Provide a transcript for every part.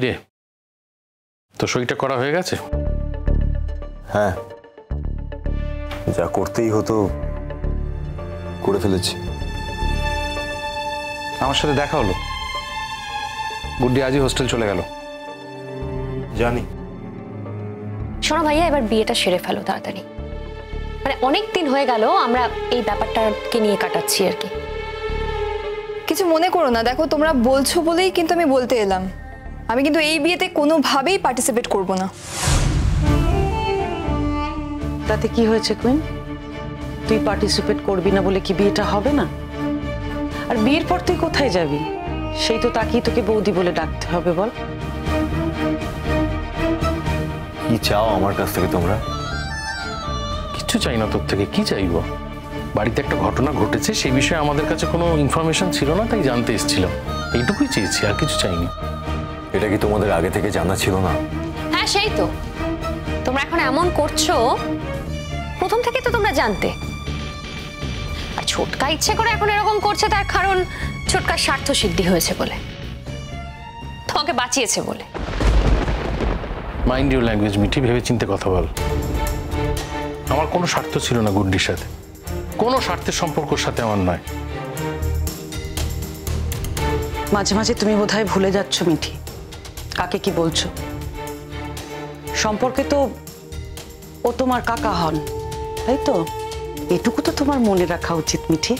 কিরে, তো সইটা করা হয়ে গেছে? হ্যাঁ, যা করতেই হতো করে ফেলেছি। আমার সাথে দেখা হলো, গুড্ডি আজই হোস্টেল চলে গেল। জানি। শোনো ভাইয়া, এবার বিয়েটা সেরে ফেলো তাড়াতাড়ি। মানে অনেক দিন হয়ে গেল আমরা এই ব্যাপারটাকে নিয়ে কাটাচ্ছি আর কি। কিছু মনে করো না, দেখো তোমরা বলছো বলেই কিন্তু আমি বলতে এলাম, আমি কিন্তু এই বিয়েতে কোনোভাবেই পার্টিসিপেট করব না। তাতে কি হয়েছে কুইন? তুই পার্টিসিপেট করবি না বলে কি বিয়েটা হবে না? আর বিয়ের পর তুই কোথায় যাবি? সেই তো তাকিয়ে তোকে বৌদি বলে ডাকতে হবে। বল, কি চাও আমার কাছ থেকে তোমরা? কিচ্ছু চাই না তোর থেকে। কি চাইবো? বাড়িতে একটা ঘটনা ঘটেছে, সেই বিষয়ে আমাদের কাছে কোনো ইনফরমেশন ছিল না, তাই জানতে এসেছিলাম। এইটুকুই চেয়েছি, আর কিছু চাইনি। এটা কি তোমাদের আগে থেকে জানা ছিল না? হ্যাঁ সেই তো, তোমরা এখন এমন করছো, প্রথম থেকে তো তোমরা জানতে। আর ছোটকা ইচ্ছে করে এখন এরকম করছে, তার কারণ ছোটকার স্বার্থ সিদ্ধি হয়েছে বলে, তোমাকে বাঁচিয়েছে বলে। মাইন্ড ইউর ল্যাঙ্গুয়েজ মিঠি, ভেবে চিন্তে কথা বল। আমার কোনো স্বার্থ ছিল না গুড্ডির সাথে, কোনো স্বার্থের সম্পর্কের সাথে আমার নয়। মাঝে মাঝে তুমি বোধহয় ভুলে যাচ্ছ মিঠি, কাকে কি বলছো। সম্পর্কে তো ও তোমার কাকা হন, তাই তো? এটুকু তো তোমার মনে রাখা উচিত মিঠি।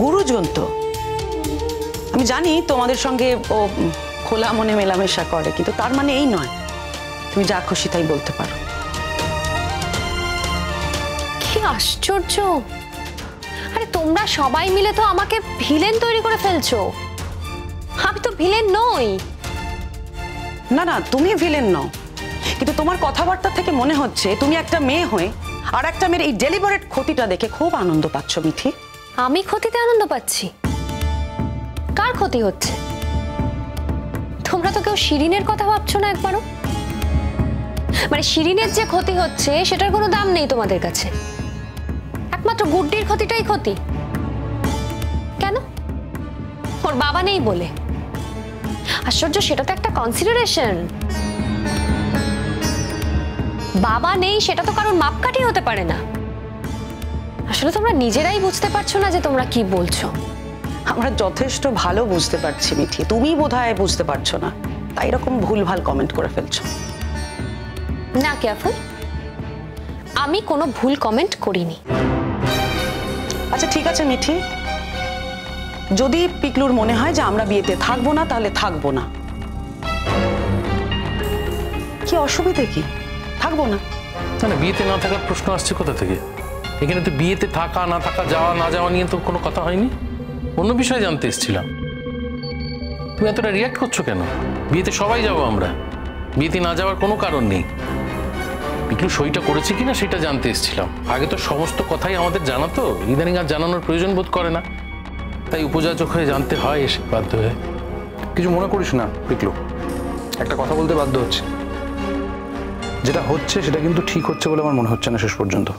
গুরুজন তো। আমি জানি তোমাদের সঙ্গে ও খোলা মনে মেলামেশা করে, কিন্তু তার মানে এই নয় তুমি যা খুশি তাই বলতে পারো। কি আশ্চর্য! আরে তোমরা সবাই মিলে তো আমাকে ভিলেন তৈরি করে ফেলছো। আমি তো ভিলেন নই। না না, তুমি ভিলেন নও, কিন্তু তোমার কথাবার্তা থেকে মনে হচ্ছে তুমি একটা মেয়ে হয়ে আর একটা মেয়ের এই ডেলিবারেট ক্ষতিটা দেখে খুব আনন্দ পাচ্ছ মিঠি। আমি ক্ষতিতে আনন্দ পাচ্ছি? কার ক্ষতি হচ্ছে? তোমরা তো কেউ শিরিনের কথা ভাবছো না একবারও। মানে শিরিনের যে ক্ষতি হচ্ছে সেটার কোনো দাম নেই তোমাদের কাছে, একমাত্র গুড্ডির ক্ষতিটাই ক্ষতি। কেন? ওর বাবা নেই বলে? আশ্চর্য, সেটা তো একটা কনসিডারেশন। বাবা নেই সেটা তো কারণ মাপকাঠি হতে পারে না। আসলে তোমরা নিজেরাই বুঝতে পারছো না যে তোমরা কি বলছো। আমরা যথেষ্ট ভালো বুঝতে পারছি মিঠি, তুমি বোধহয় বুঝতে পারছো না, তাই এরকম ভুলভাল কমেন্ট করে ফেলছো। না কেয়ারফুল, আমি কোনো ভুল কমেন্ট করিনি। আচ্ছা ঠিক আছে মিঠি, যদি পিকলুর মনে হয় যে আমরা বিয়েতে থাকবো না তাহলে থাকবো না। কি অসুবিধে কি? থাকবো না। না, বিয়েতে না থাকার প্রশ্ন আসছে কোথা থেকে? এখানে তো বিয়েতে থাকা না থাকা, যাওয়া না যাওয়া নিয়ে তো কোনো কথা হয়নি। অন্য বিষয়ে জানতে এসেছিলাম। তুমি এতটা রিয়াক্ট করছো কেন? বিয়েতে সবাই যাবো আমরা, বিয়েতে না যাওয়ার কোনো কারণ নেই। পিকলু সইটা করেছে কিনা সেটা জানতে এসেছিলাম। আগে তো সমস্ত কথাই আমাদের জানাতো, ইদানিং আর জানানোর প্রয়োজন বোধ করে না, তাই উপযাচক হয়ে জানতে হয় এসে বাধ্য হয়ে। কিছু মনে করিস না পিকলু, একটা কথা বলতে বাধ্য হচ্ছে। যেটা হচ্ছে সেটা কিন্তু ঠিক হচ্ছে বলে আমার মনে হচ্ছে না শেষ পর্যন্ত।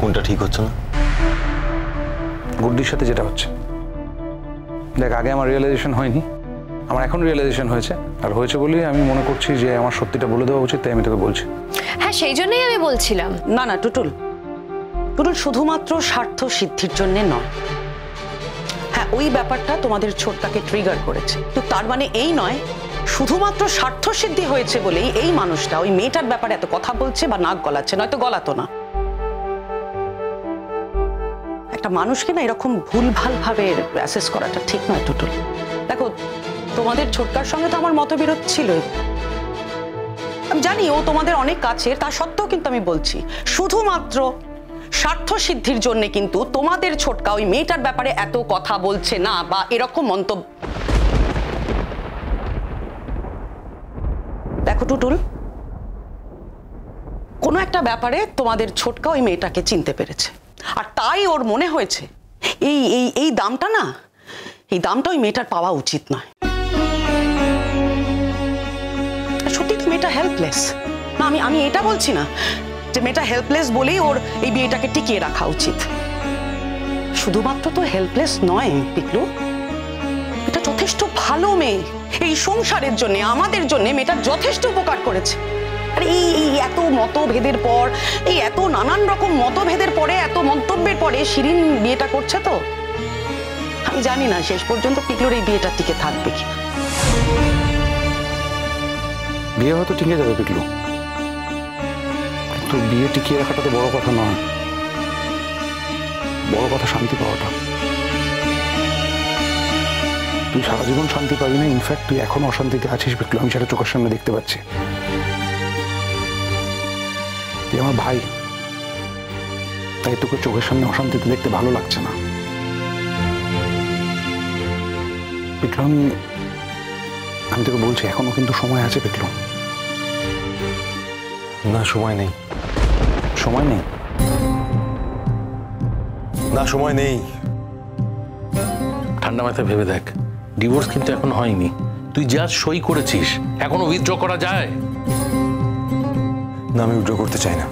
কোনটা ঠিক হচ্ছে না? গুড্ডির সাথে যেটা হচ্ছে। দেখ, আগে আমার রিয়েলাইজেশন হয়নি, আমার এখন রিয়েলাইজেশন হয়েছে, আর হয়েছে বলেই আমি মনে করছি যে আমার সত্যিটা বলে দেওয়া উচিত, তাই আমি তোকে বলছি। হ্যাঁ সেই জন্যই আমি বলছিলাম। না না টুটুল, টুটুল শুধুমাত্র স্বার্থ সিদ্ধির জন্য নয়। হ্যাঁ, ওই ব্যাপারটা তোমাদের ছোটটাকে ট্রিগার করেছে, তো তার মানে এই নয় শুধুমাত্র স্বার্থ সিদ্ধি হয়েছে বলেই এই মানুষটা ওই মেয়েটার ব্যাপারে এত কথা বলছে বা নাক গলাচ্ছে, নয়তো গলাতো না। একটা মানুষকে না এরকম ভুলভাল ভাবে অ্যাসেস করাটা ঠিক নয় টুটুল। দেখো, তোমাদের ছোটকার সঙ্গে তো আমার মতবিরোধ ছিলই, আমি জানি ও তোমাদের অনেক কাছের, তা সত্ত্বেও কিন্তু আমি বলছি শুধুমাত্র স্বার্থ সিদ্ধির জন্য কিন্তু তোমাদের ছোটকা ওই মেয়েটার ব্যাপারে এত কথা বলছে না বা এরকম মন্তব্য। দেখো টুটুল, কোনো একটা ব্যাপারে তোমাদের ছোটকা ওই মেয়েটাকে চিনতে পেরেছে, আর তাই ওর মনে হয়েছে এই এই এই দামটা না, এই দামটা ওই মেয়েটার পাওয়া উচিত নয়। সত্যি তো মেয়েটা হেল্পলেস না, আমি এটা বলছি না যে মেয়েটা হেল্পলেস বলেই ওর এই বিয়েটাকে টিকিয়ে রাখা উচিত। শুধুমাত্র তো হেল্পলেস নয় পিকলু, এটা যথেষ্ট ভালো ভালো মেয়ে, এই সংসারের জন্য, আমাদের জন্য মেয়েটা যথেষ্ট উপকার করেছে। আর এই এত মতভেদের পর, এই এত নানান রকম মতভেদের পরে, এত মন্তব্যের পরে শিরিন বিয়েটা করছে। তো আমি জানি না শেষ পর্যন্ত পিকলুর এই বিয়েটা টিকে থাকবে কিনা। বিয়ে হয়তো টিকে যাবে পিকলু, কিন্তু বিয়ে টিকিয়ে রাখাটা তো বড় কথা নয়। বড় কথা শান্তি পাওয়াটা। তুই সারা জীবন শান্তি পাবি না, ইনফ্যাক্ট তুই এখনো অশান্তিতে আছিস পিকলু, আমি সেটা চোখের সামনে দেখতে পাচ্ছি। তুই আমার ভাই, তাই তোকে চোখের সামনে অশান্তিতে দেখতে ভালো লাগছে না পিকলু। আমি তোকে বলছি এখনো কিন্তু সময় আছে পিকলু। না, সময় নেই। সময় নেই? না, সময় নেই। ঠান্ডা মাথায় ভেবে দেখ, ডিভোর্স কিন্তু এখন হয়নি। তুই যা সই করেছিস, এখনো উইথড্র করা যায় না, আমি উইথড্র করতে চাই না।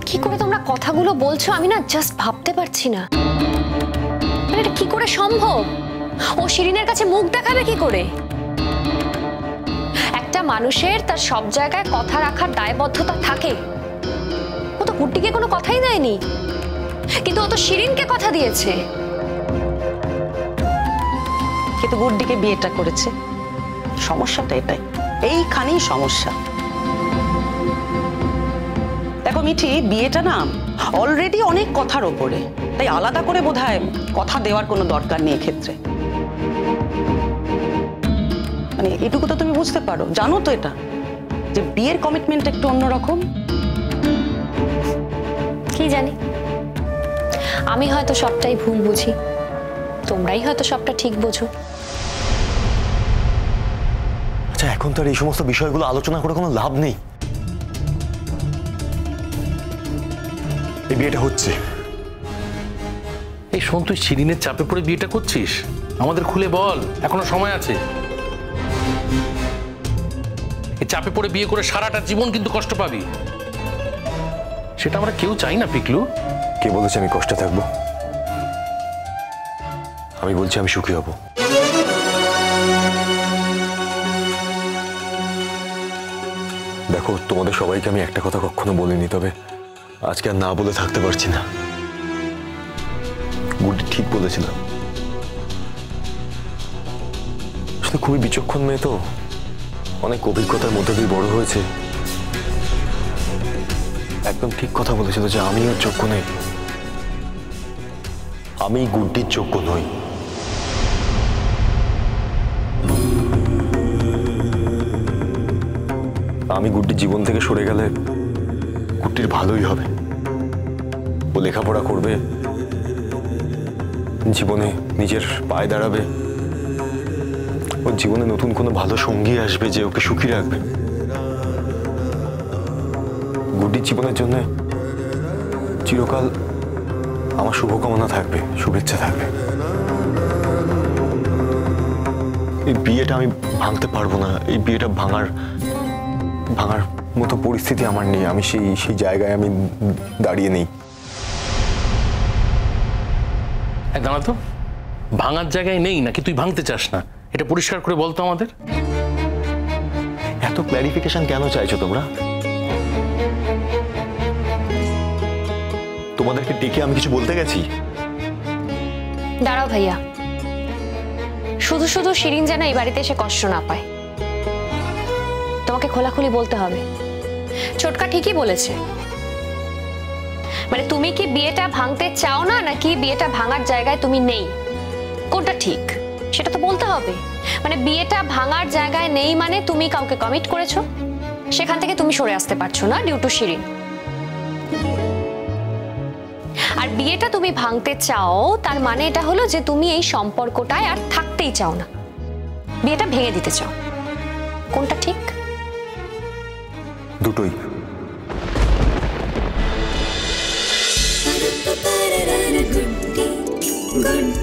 কি করে তোমরা কথাগুলো বলছো আমি না জাস্ট ভাবতে পারছি না। মানে এটা কি করে সম্ভব? ও শিরিনের কাছে মুখ দেখাবে কি করে? একটা মানুষের তার সব জায়গায় কথা রাখার দায়বদ্ধতা থাকে। ও তো গুড্ডিকে কোনো কথাই দেয়নি, কিন্তু ও তো শিরিনকে কথা দিয়েছে। কিন্তু গুড্ডিকে বিয়েটা করেছে, সমস্যাটা এটাই, এইখানেই সমস্যা। দেখো মিঠি, বিয়েটা না অলরেডি অনেক কথার ওপরে, তাই আলাদা করে বোধহয় কথা দেওয়ার কোনো দরকার নেই ক্ষেত্রে। মানে এটুকু তো তুমি বুঝতে পারো, জানো তো এটা, যে বিয়ের কমিটমেন্ট একটু অন্যরকম। কি জানি, আমি হয়তো সবটাই ভুল বুঝি, তোমরাই হয়তো সবটা ঠিক বোঝো। আচ্ছা, এখন তো আর এই সমস্ত বিষয়গুলো আলোচনা করে কোনো লাভ নেই। এই বিয়েটা হচ্ছে। এই শোন, তুই শিরিনের চাপে পড়ে বিয়েটা করছিস? আমাদের খুলে বল, এখনো সময় আছে। এই চাপে পড়ে বিয়ে করে সারাটা জীবন কিন্তু কষ্ট পাবি, সেটা আমরা কেউ চাই না পিকলু। কে বলেছে আমি কষ্টে থাকবো? আমি বলছি আমি সুখী হব। দেখো, তোমাদের সবাইকে আমি একটা কথা কখনো বলিনি, তবে আজকে আর না বলে থাকতে পারছি না। গুড্ডি ঠিক বলেছিল, আসলে খুবই বিচক্ষণ মেয়ে, তো অনেক অভিজ্ঞতার মধ্যে দিয়ে বড় হয়েছে। একদম ঠিক কথা বলেছিল যে আমি ওর যোগ্য নই, আমি গুড্ডির যোগ্য নই। আমি গুড্ডির জীবন থেকে সরে গেলে গুড্ডির ভালোই হবে। ও লেখাপড়া করবে, জীবনে নিজের পায়ে দাঁড়াবে, ওর জীবনে নতুন কোনো ভালো সঙ্গী আসবে যে ওকে সুখী রাখবে। গুড্ডির জীবনের জন্য চিরকাল আমার শুভকামনা থাকবে, শুভেচ্ছা থাকবে। এই বিয়েটা আমি ভাঙতে পারবো না, এই বিয়েটা ভাঙার মতো পরিস্থিতি আমার নেই। আমি সেই জায়গায় আমি দাঁড়িয়ে নেই। দাঁড়া তো, ভাঙার জায়গায় নেই নাকি তুই ভাঙতে চাস না? এটা পরিষ্কার করে বলতো আমাদের। এত ক্ল্যারিফিকেশন কেন চাইছো তোমরা? তোমাদেরকে ডেকে আমি কিছু বলতে গেছি? দাঁড়াও ভাইয়া, শুধু শুধু শিরিন যেন এই বাড়িতে এসে কষ্ট না পায়, তোমাকে খোলাখুলি বলতে হবে। ছোটকা ঠিকই বলেছে, মানে তুমি কি বিয়েটা ভাঙতে চাও না, নাকি বিয়েটা ভাঙার জায়গায় তুমি নেই? কোনটা ঠিক সেটা তো বলতে হবে। মানে বিয়েটা ভাঙার জায়গায় নেই মানে তুমি কাউকে কমিট করেছো, সেখান থেকে তুমি সরে আসতে পারছো না ডিউ টু শিরিন। আর বিয়েটা তুমি ভাঙতে চাও, তার মানে এটা হলো যে তুমি এই সম্পর্কটায় আর থাকতেই চাও না, বিয়েটা ভেঙে দিতে চাও। কোনটা ঠিক? দুটোই। गुड्डी गुड्डी